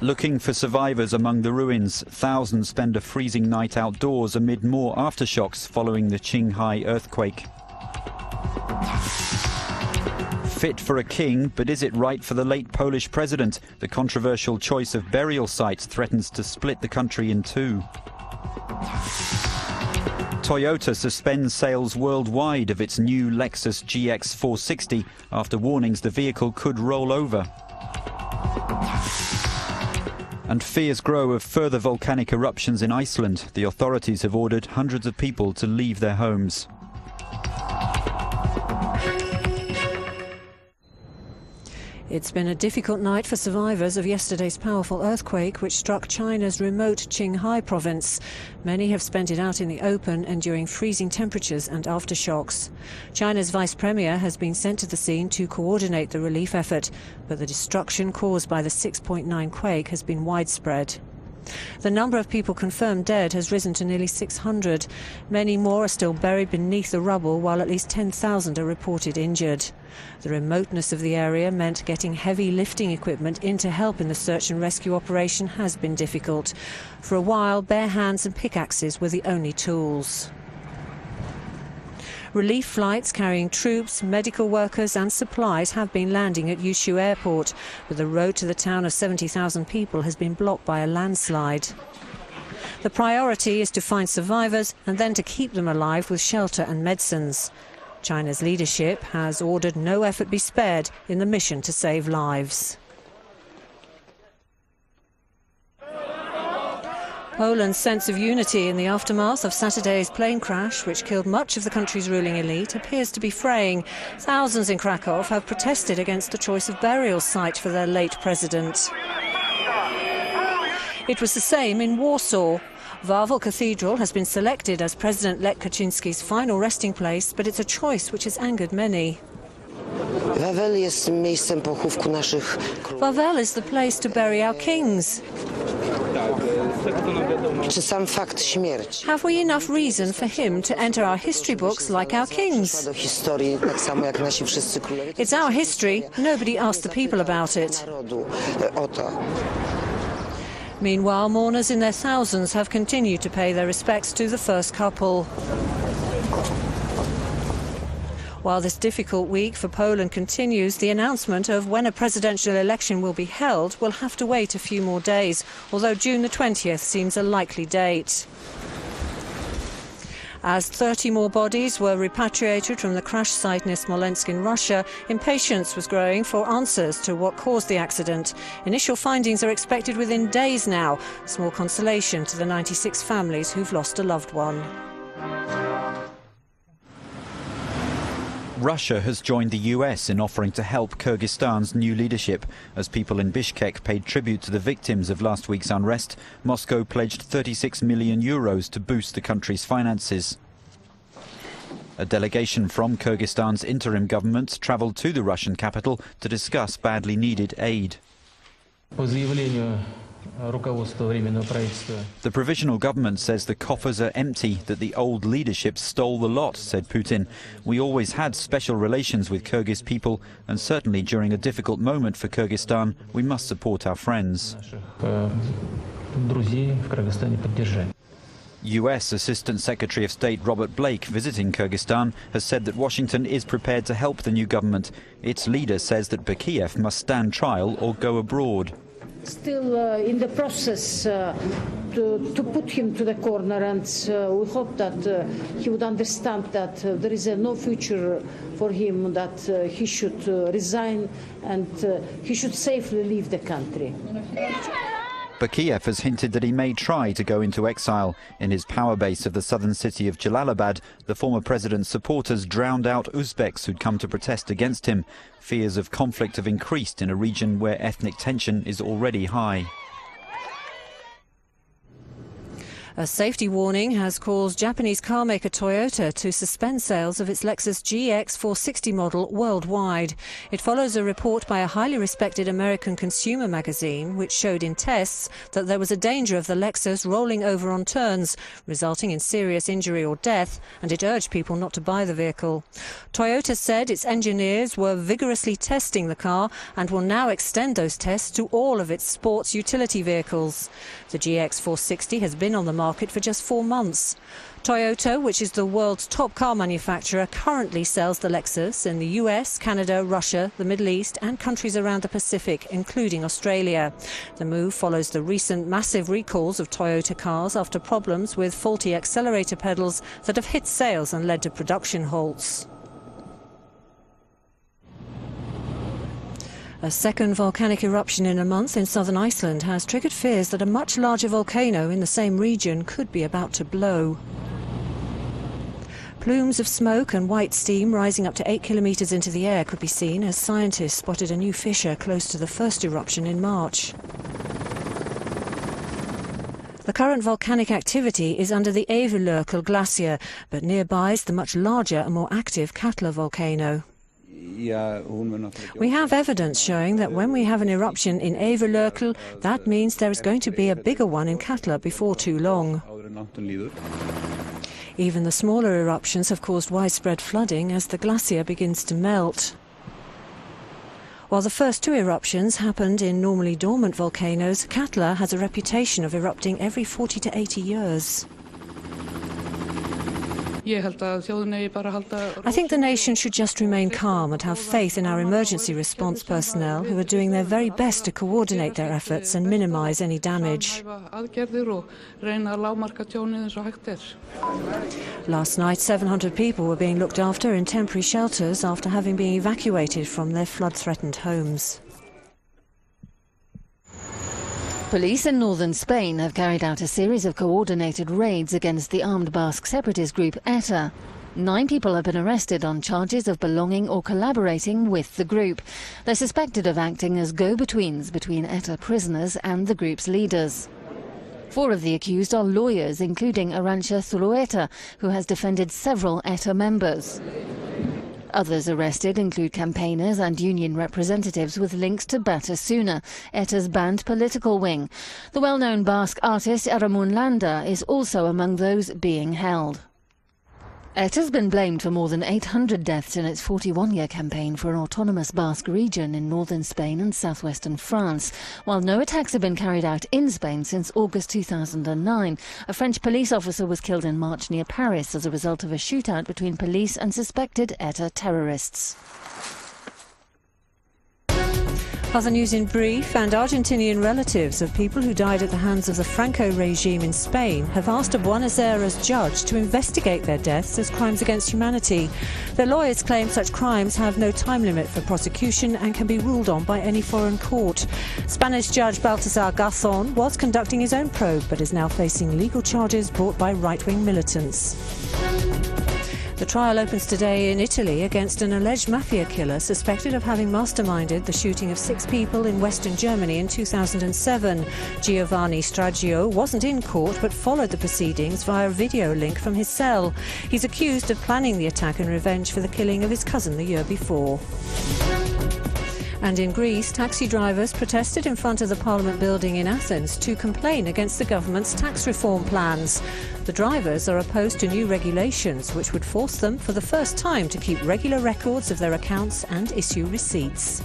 Looking for survivors among the ruins, thousands spend a freezing night outdoors amid more aftershocks following the Qinghai earthquake. Fit for a king, but is it right for the late Polish president? The controversial choice of burial sites threatens to split the country in two. Toyota suspends sales worldwide of its new Lexus GX 460 after warnings the vehicle could roll over. And fears grow of further volcanic eruptions in Iceland. The authorities have ordered hundreds of people to leave their homes. It's been a difficult night for survivors of yesterday's powerful earthquake which struck China's remote Qinghai province. Many have spent it out in the open, enduring freezing temperatures and aftershocks. China's vice premier has been sent to the scene to coordinate the relief effort, but the destruction caused by the 6.9 quake has been widespread. The number of people confirmed dead has risen to nearly 600. Many more are still buried beneath the rubble, while at least 10,000 are reported injured. The remoteness of the area meant getting heavy lifting equipment in to help in the search and rescue operation has been difficult. For a while, bare hands and pickaxes were the only tools. Relief flights carrying troops, medical workers and supplies have been landing at Yushu Airport, but the road to the town of 70,000 people has been blocked by a landslide. The priority is to find survivors and then to keep them alive with shelter and medicines. China's leadership has ordered no effort be spared in the mission to save lives. Poland's sense of unity in the aftermath of Saturday's plane crash, which killed much of the country's ruling elite, appears to be fraying. Thousands in Krakow have protested against the choice of burial site for their late president. It was the same in Warsaw. Wawel Cathedral has been selected as President Lech Kaczynski's final resting place, but it's a choice which has angered many. Wawel is the place to bury our kings. Have we enough reason for him to enter our history books like our kings? It's our history. Nobody asked the people about it. Meanwhile, mourners in their thousands have continued to pay their respects to the first couple. While this difficult week for Poland continues, the announcement of when a presidential election will be held will have to wait a few more days, although June the 20th seems a likely date. As 30 more bodies were repatriated from the crash site near Smolensk in Russia, impatience was growing for answers to what caused the accident. Initial findings are expected within days now, small consolation to the 96 families who've lost a loved one. Russia has joined the US in offering to help Kyrgyzstan's new leadership. As people in Bishkek paid tribute to the victims of last week's unrest, Moscow pledged €36 million to boost the country's finances. A delegation from Kyrgyzstan's interim government travelled to the Russian capital to discuss badly needed aid. The provisional government says the coffers are empty, that the old leadership stole the lot, said Putin. We always had special relations with Kyrgyz people, and certainly during a difficult moment for Kyrgyzstan, we must support our friends. US Assistant Secretary of State Robert Blake, visiting Kyrgyzstan, has said that Washington is prepared to help the new government. Its leader says that Bakiyev must stand trial or go abroad. Still in the process to put him to the corner, and we hope that he would understand that there is no future for him, that he should resign and he should safely leave the country. Bakiyev has hinted that he may try to go into exile. In his power base of the southern city of Jalalabad, the former president's supporters drowned out Uzbeks who'd come to protest against him. Fears of conflict have increased in a region where ethnic tension is already high. A safety warning has caused Japanese carmaker Toyota to suspend sales of its Lexus GX 460 model worldwide. It follows a report by a highly respected American consumer magazine which showed in tests that there was a danger of the Lexus rolling over on turns, resulting in serious injury or death, and it urged people not to buy the vehicle. Toyota said its engineers were vigorously testing the car and will now extend those tests to all of its sports utility vehicles. The GX 460 has been on the market for just 4 months. Toyota, which is the world's top car manufacturer, currently sells the Lexus in the US, Canada, Russia, the Middle East and countries around the Pacific, including Australia. The move follows the recent massive recalls of Toyota cars after problems with faulty accelerator pedals that have hit sales and led to production halts. A second volcanic eruption in a month in southern Iceland has triggered fears that a much larger volcano in the same region could be about to blow. Plumes of smoke and white steam rising up to 8 kilometres into the air could be seen as scientists spotted a new fissure close to the first eruption in March. The current volcanic activity is under the VID00022.MP4 glacier, but nearby is the much larger and more active Katla volcano. We have evidence showing that when we have an eruption in VID00022, that means there is going to be a bigger one in Katla before too long. Even the smaller eruptions have caused widespread flooding as the glacier begins to melt. While the first 2 eruptions happened in normally dormant volcanoes, Katla has a reputation of erupting every 40 to 80 years. I think the nation should just remain calm and have faith in our emergency response personnel who are doing their very best to coordinate their efforts and minimise any damage. Last night, 700 people were being looked after in temporary shelters after having been evacuated from their flood-threatened homes. Police in northern Spain have carried out a series of coordinated raids against the armed Basque separatist group ETA. 9 people have been arrested on charges of belonging or collaborating with the group. They're suspected of acting as go-betweens between ETA prisoners and the group's leaders. 4 of the accused are lawyers, including Arantxa Zulueta, who has defended several ETA members. Others arrested include campaigners and union representatives with links to Batasuna, ETA's banned political wing. The well-known Basque artist Aramun Landa is also among those being held. ETA's been blamed for more than 800 deaths in its 41-year campaign for an autonomous Basque region in northern Spain and southwestern France. While no attacks have been carried out in Spain since August 2009, a French police officer was killed in March near Paris as a result of a shootout between police and suspected ETA terrorists. Other news in brief, and Argentinian relatives of people who died at the hands of the Franco regime in Spain have asked a Buenos Aires judge to investigate their deaths as crimes against humanity. Their lawyers claim such crimes have no time limit for prosecution and can be ruled on by any foreign court. Spanish Judge Baltasar Garzón was conducting his own probe but is now facing legal charges brought by right-wing militants. The trial opens today in Italy against an alleged mafia killer suspected of having masterminded the shooting of 6 people in western Germany in 2007. Giovanni Stragio wasn't in court but followed the proceedings via a video link from his cell. He's accused of planning the attack and revenge for the killing of his cousin the year before. And in Greece, taxi drivers protested in front of the Parliament building in Athens to complain against the government's tax reform plans. The drivers are opposed to new regulations which would force them for the first time to keep regular records of their accounts and issue receipts.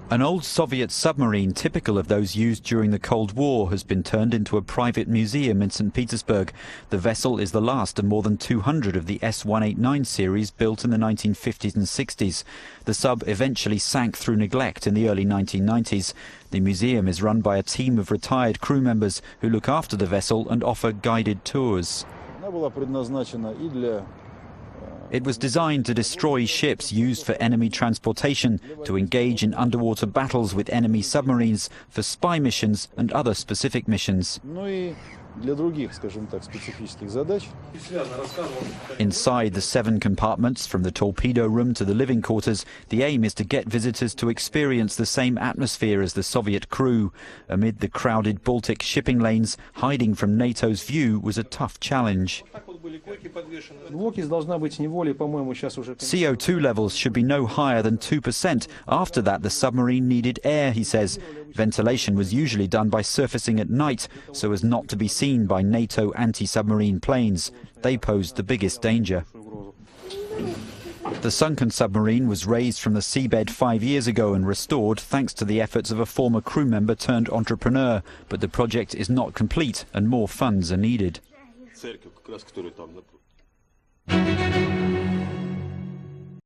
An old Soviet submarine typical of those used during the Cold War has been turned into a private museum in St. Petersburg. The vessel is the last of more than 200 of the S-189 series built in the 1950s and 60s. The sub eventually sank through neglect in the early 1990s. The museum is run by a team of retired crew members who look after the vessel and offer guided tours. It was designed to destroy ships used for enemy transportation, to engage in underwater battles with enemy submarines, for spy missions and other specific missions. для других, скажем так, специфических задач. Inside the 7 compartments, from the torpedo room to the living quarters, the aim is to get visitors to experience the same atmosphere as the Soviet crew. Amid the crowded Baltic shipping lanes, hiding from NATO's view was a tough challenge. CO2 levels should be no higher than 2%. After that, the submarine needed air, he says. Ventilation was usually done by surfacing at night, so as not to be seen by NATO anti-submarine planes. They posed the biggest danger. The sunken submarine was raised from the seabed 5 years ago and restored thanks to the efforts of a former crew member turned entrepreneur. But the project is not complete and more funds are needed.